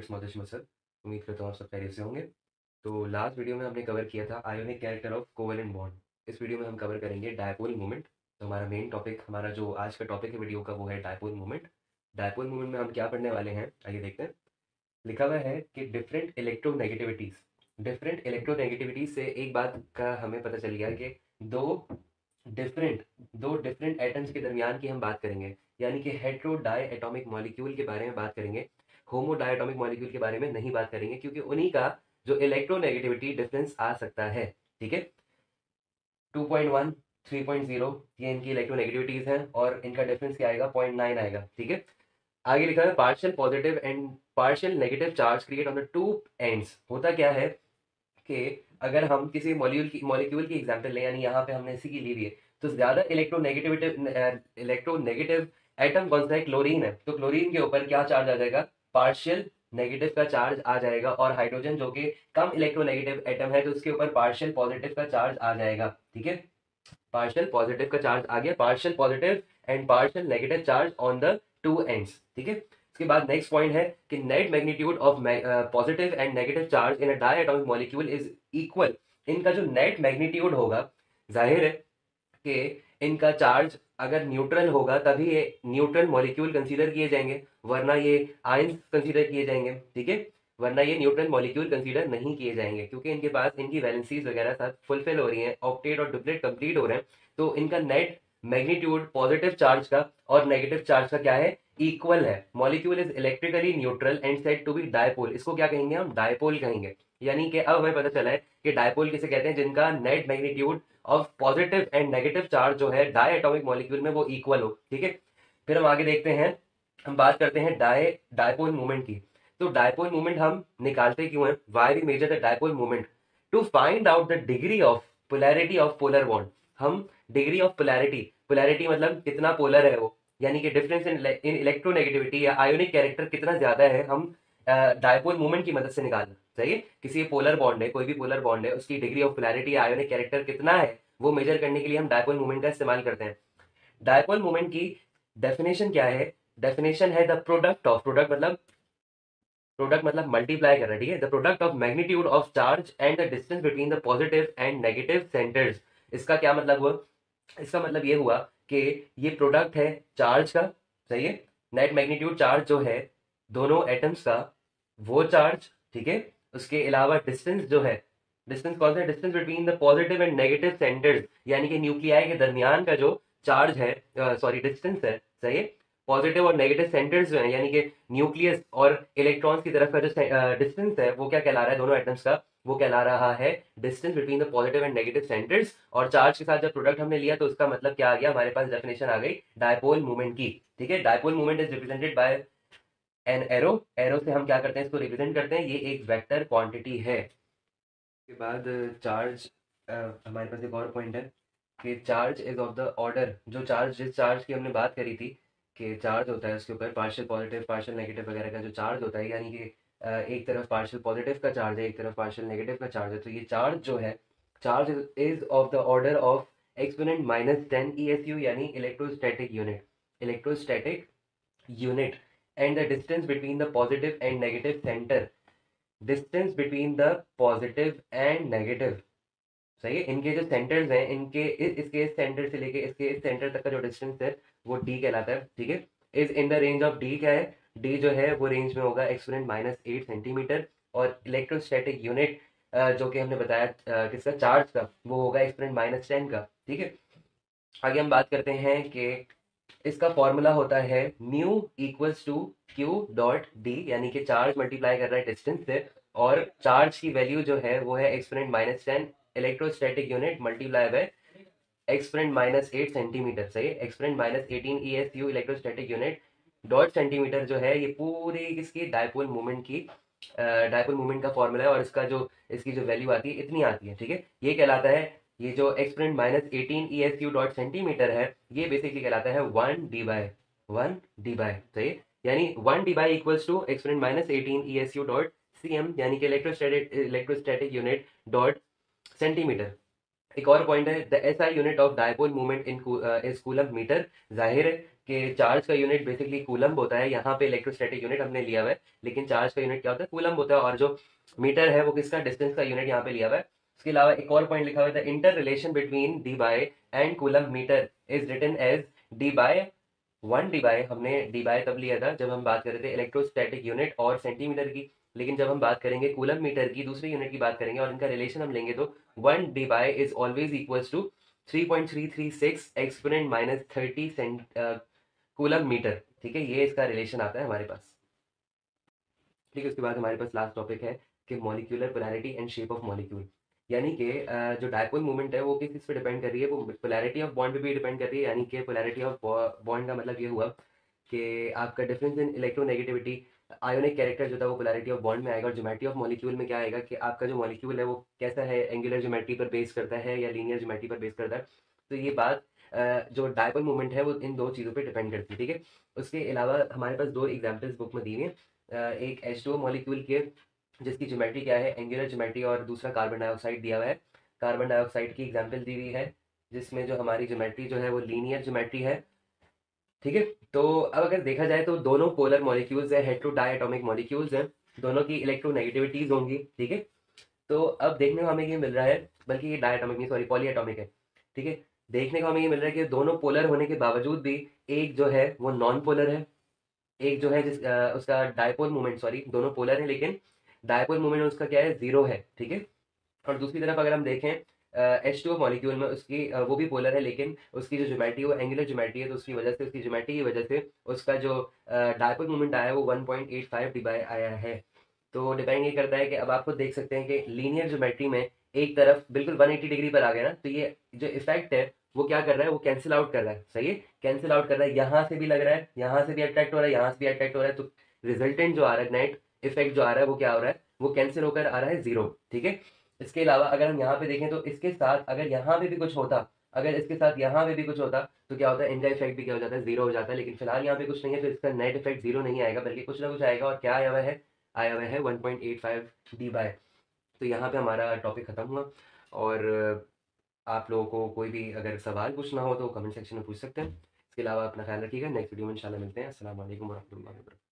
It's Mohtashim मसद। उम्मीद करता हूँ आप सब खैरियत से होंगे। तो लास्ट वीडियो में हमने कवर किया था ionic character of covalent bond. इस वीडियो में हम कवर करेंगे डायपोल मोमेंट। तो हमारा मेन टॉपिक, हमारा जो आज का टॉपिक है वीडियो का, वो है डायपोल मोमेंट। डायपोल मोमेंट में हम क्या पढ़ने वाले हैं, आइए देखते हैं। लिखा हुआ है कि डिफरेंट इलेक्ट्रोनेगेटिविटीज से एक बात का हमें पता चल गया कि दो डिफरेंट दो डिफरेंट एटम्स के दरमियान की हम बात करेंगे, यानी कि हेट्रो डाई एटॉमिक मॉलिक्यूल के बारे में बात करेंगे। होमो डाई एटॉमिक मॉलिक्यूल के बारे में नहीं बात करेंगे, क्योंकि उन्हीं का जो इलेक्ट्रोनेगेटिविटी डिफरेंस आ सकता है। ठीक है, 2.1 3.0 ये इनकी इलेक्ट्रोनेगेटिविटीज हैं और इनका डिफरेंस क्या आएगा, 0.9 आएगा। ठीक है, आगे लिखा है partial positive and partial negative charge create on the two ends. होता क्या है कि अगर हम किसी मॉलिक्यूल की एग्जांपल लें, यानी यहाँ पे हमने इसी की ली हुई है, तो ज्यादा इलेक्ट्रोनेगेटिव एटम कौन सा है, क्लोरीन है। तो क्लोरीन के ऊपर क्या चार्ज आ जाएगा, पार्शियल नेगेटिव का चार्ज आ जाएगा। और हाइड्रोजन जो कि कम इलेक्ट्रोनेगेटिव एटम है, तो उसके ऊपर पार्शियल पॉजिटिव का चार्ज आ जाएगा। ठीक है, पार्शियल पॉजिटिव का चार्ज आ गया, partial positive and partial negative charge on the two ends. ठीक है, उसके बाद नेक्स्ट पॉइंट है कि net magnitude of positive and negative charge in a diatomic molecule is equal. इनका जो नेट मैग्नीट्यूड होगा, जाहिर है कि इनका चार्ज अगर न्यूट्रल होगा तभी ये न्यूट्रल मॉलिक्यूल कंसीडर किए जाएंगे, वरना ये आयंस कंसीडर किए जाएंगे। ठीक है, वरना ये न्यूट्रल मॉलिक्यूल कंसीडर नहीं किए जाएंगे, क्योंकि इनके पास इनकी वैलेंसीज वगैरह सब फुलफिल हो रही हैं, ऑक्टेट और डुप्लेट कंप्लीट हो रहे हैं। तो इनका नेट मैग्नीट्यूड पॉजिटिव चार्ज का और नेगेटिव चार्ज का क्या है, इक्वल है। Molecule is electrically neutral and said to be dipole. इसको क्या कहेंगे हम, डायपोल कहेंगे। यानी कि अब हमें पता चला है कि डायपोल किसे कहते हैं, जिनका net magnitude of positive and negative charge जो है डाई एटॉमिक मॉलिक्यूल में वो इक्वल हो। ठीक है, फिर हम आगे देखते हैं, हम बात करते हैं डायपोल मूवमेंट की। तो डायपोल मूवमेंट हम निकालते क्यों हैं, why we measure the dipole movement, to find out the degree of polarity of polar bond. हम डिग्री ऑफ पोलैरिटी, पोलैरिटी मतलब कितना पोलर है वो, यानी कि डिफरेंस इन इलेक्ट्रोनेगेटिविटी या आयोनिक कैरेक्टर कितना ज्यादा है, हम डायपोल मूवमेंट की मदद से निकालना चाहिए। किसी पोलर बॉन्ड है, कोई भी पोलर बॉन्ड है, उसकी डिग्री ऑफ पोलैरिटी या आयोनिक कैरेक्टर कितना है, वो मेजर करने के लिए हम डायपोल मूवमेंट का इस्तेमाल करते हैं। डायपोल मूवमेंट की डेफिनेशन क्या है, डेफिनेशन है द प्रोडक्ट मतलब मल्टीप्लाई कर रहा है। ठीक है, the product of magnitude of charge and the distance between the positive and negative centres. इसका क्या मतलब हुआ, इसका मतलब ये हुआ कि ये प्रोडक्ट है चार्ज का, सही है, नेट मैग्नीट्यूड चार्ज जो है दोनों एटम्स का, वो चार्ज। ठीक है, उसके अलावा डिस्टेंस जो है, डिस्टेंस कौन सा, distance between the positive and negative centres, यानी कि न्यूक्लियाई के दरमियान का जो चार्ज है, सॉरी डिस्टेंस है, सही है। पॉजिटिव और नेगेटिव सेंटर्स जो है, यानी कि न्यूक्लियस और इलेक्ट्रॉन्स की तरफ का जो डिस्टेंस है, वो क्या कहला रहा है दोनों एटम्स का, वो कहला रहा है distance between the positive and negative centres. और चार्ज के साथ जब प्रोडक्ट हमने लिया तो उसका मतलब क्या आ गया, हमारे पास डेफिनेशन आ गई डायपोल मूवमेंट की। ठीक है, dipole movement is represented by an arrow. Arrow से हम क्या करते हैं, इसको रिप्रेजेंट करते हैं, ये एक वेक्टर क्वांटिटी है। उसके बाद चार्ज, हमारे पास एक और पॉइंट है कि charge is of the order, जो चार्ज, जिस चार्ज की हमने बात करी थी कि चार्ज होता है उसके ऊपर पार्शियल पॉजिटिव पार्शियल नेगेटिव वगैरह का जो चार्ज होता है, यानी कि एक तरफ पार्शियल पॉजिटिव का चार्ज है, एक तरफ पार्शियल नेगेटिव का चार्ज है। तो ये चार्ज जो है, charge is of the order of exponent -10 ESU, यानी electrostatic unit, electrostatic unit. And the distance between the positive and negative centre, distance between the positive and negative, सही है, इनके जो सेंटर्स हैं, इनके इसके इस सेंटर से लेके इसके इस सेंटर तक का जो डिस्टेंस है वो डी कहलाता है। ठीक है, is in the range of D, क्या है, डी जो है वो रेंज में होगा एक्सपोनेंट -8 सेंटीमीटर। और इलेक्ट्रोस्टैटिक यूनिट जो कि हमने बताया किसका, चार्ज का, वो होगा एक्सपोनेंट -10 का। ठीक है, आगे हम बात करते हैं कि इसका फॉर्मूला होता है mu equals to Q dot D, यानी कि चार्ज मल्टीप्लाई कर रहा है डिस्टेंस से, और चार्ज की वैल्यू जो है वो है exponent -10 electrostatic unit multiply by exponent -8 centimetre, सही है, exponent -18 ESU electrostatic unit dot centimetre जो है, ये पूरी किसकी, डायपोल मूवमेंट की, डायपोल मूवमेंट का फॉर्मूला है। और इसका जो, इसकी जो वैल्यू आती है इतनी आती है। ठीक है, ये कहलाता है, ये जो एक्सपोनेंट -18 ESU डॉट सेंटीमीटर है, ये बेसिकली कहलाता है 1 d/1 सही है? यानी 1 d equals to exponent -18 ESU dot cm, यानी कि इलेक्ट्रोस्टैटिक यूनिट डॉट सेंटीमीटर। एक और पॉइंट है, the SI unit of dipole movement in is coulomb metre. जाहिर है कि चार्ज का यूनिट बेसिकली कूलम होता है, यहाँ पे इलेक्ट्रोस्टैटिक यूनिट हमने लिया हुआ है, लेकिन चार्ज का यूनिट क्या होता है, कूलम होता है, और जो मीटर है वो किसका, डिस्टेंस का यूनिट यहाँ पे लिया हुआ है। उसके अलावा एक और पॉइंट लिखा हुआ है, the interrelation between D by and coulomb metre is written as D by 1 D by. हमने डी बाय तब लिया था जब हम बात कर रहे थे इलेक्ट्रोस्टैटिक यूनिट और सेंटीमीटर की, लेकिन जब हम बात करेंगे कूलम मीटर की, दूसरी यूनिट की बात करेंगे और इनका रिलेशन हम लेंगे, तो 1 D by is always equals to 3.336 exponent minus 30 coulomb metre. ठीक है, ये इसका रिलेशन आता है हमारे पास। ठीक है, उसके बाद हमारे पास लास्ट टॉपिक है कि molecular polarity and shape of molecule. यानी कि जो डायपोल मूवमेंट है वो किस चीज़ पे डिपेंड कर रही है, वो पोलैरिटी ऑफ बॉन्ड पे भी डिपेंड कर रही है। यानी कि पोलैरिटी ऑफ बॉन्ड का मतलब ये हुआ कि आपका difference in electronegativity, ionic character जो था वो पोलैरिटी ऑफ बॉन्ड में आएगा, और ज्योमेट्री ऑफ मॉलिक्यूल में क्या आएगा कि आपका जो मॉलिक्यूल है वो कैसा है, एंगुलर ज्योमेट्री पर बेस करता है या लीनियर ज्योमेट्री पर बेस करता है। तो ये बात जो डायपोल मूवमेंट है वो इन दो चीज़ों पे डिपेंड करती है। ठीक है, उसके अलावा हमारे पास दो एग्जाम्पल्स बुक में दी हुई हैं, एक H2O मॉलिक्यूल के जिसकी ज्योमेट्री क्या है, एंगुलर ज्योमेट्री, और दूसरा कार्बन डाइऑक्साइड दिया हुआ है। कार्बन डाइऑक्साइड की एग्जाम्पल दी हुई है जिसमें जो हमारी ज्योमेट्री जो है वो लीनियर ज्योमेट्री है। ठीक है, तो अब अगर देखा जाए तो दोनों पोलर मॉलिक्यूल्स है, हेट्रो डायटोमिक मॉलिक्यूल्स हैं, दोनों की इलेक्ट्रोनेगेटिविटीज होंगी। ठीक है, तो अब देखने को हमें ये मिल रहा है, बल्कि ये डायटोमिक नहीं, सॉरी, पॉली एटॉमिक है। ठीक है, देखने को हमें ये मिल रहा है कि दोनों पोलर होने के बावजूद भी एक जो है वो नॉन पोलर है, एक जो है उसका डायपोल मोमेंट, सॉरी दोनों पोलर है लेकिन डायपोल मोमेंट उसका क्या है, जीरो है। ठीक है, और दूसरी तरफ अगर हम देखें H2O मॉलिक्यूल में उसकी वो भी पोलर है, लेकिन उसकी जो ज्योमेट्री वो एंगुलर ज्योमेट्री है, तो उसकी वजह से, उसकी ज्योमेट्री की वजह से उसका जो डायपोल मोमेंट आया है वो 1.85 डी बाय आया है। तो डिपेंड ये करता है कि अब आप खुद देख सकते हैं कि लीनियर ज्योमेट्री में एक तरफ बिल्कुल 180 डिग्री पर आ गया ना, तो ये जो इफेक्ट है वो क्या कर रहा है, वो कैंसिल आउट कर रहा है। सही है, कैंसिल आउट कर रहा है, यहाँ से भी लग रहा है, यहाँ से भी अट्रैक्ट हो रहा है, यहाँ से भी अट्रैक्ट हो रहा है, तो रिजल्टेंट जो आ रहा है, नेट इफेक्ट जो आ रहा है वो क्या हो रहा है, वो कैंसिल होकर आ रहा है जीरो। ठीक है, इसके अलावा अगर हम यहाँ पे देखें तो इसके साथ अगर यहाँ पे भी कुछ होता, अगर इसके साथ यहाँ पे भी कुछ होता तो क्या होता है, इनका इफेक्ट भी क्या हो जाता है, जीरो हो जाता है। लेकिन फिलहाल यहाँ पे कुछ नहीं है तो इसका नेट इफेक्ट जीरो नहीं आएगा, बल्कि कुछ ना कुछ आएगा, और क्या आया हुआ है, आया हुआ है 1.85 डी बाय। तो यहाँ पे हमारा टॉपिक खत्म हुआ, और आप लोगों को कोई भी अगर सवाल पूछना हो तो कमेंट सेक्शन में पूछ सकते हैं। इसके अलावा अपना ख्याल रखिएगा, नेक्स्ट वीडियो में इंशाल्लाह मिलते हैं। अस्सलाम वालेकुम वरहमतुल्लाहि वबरकातुहू।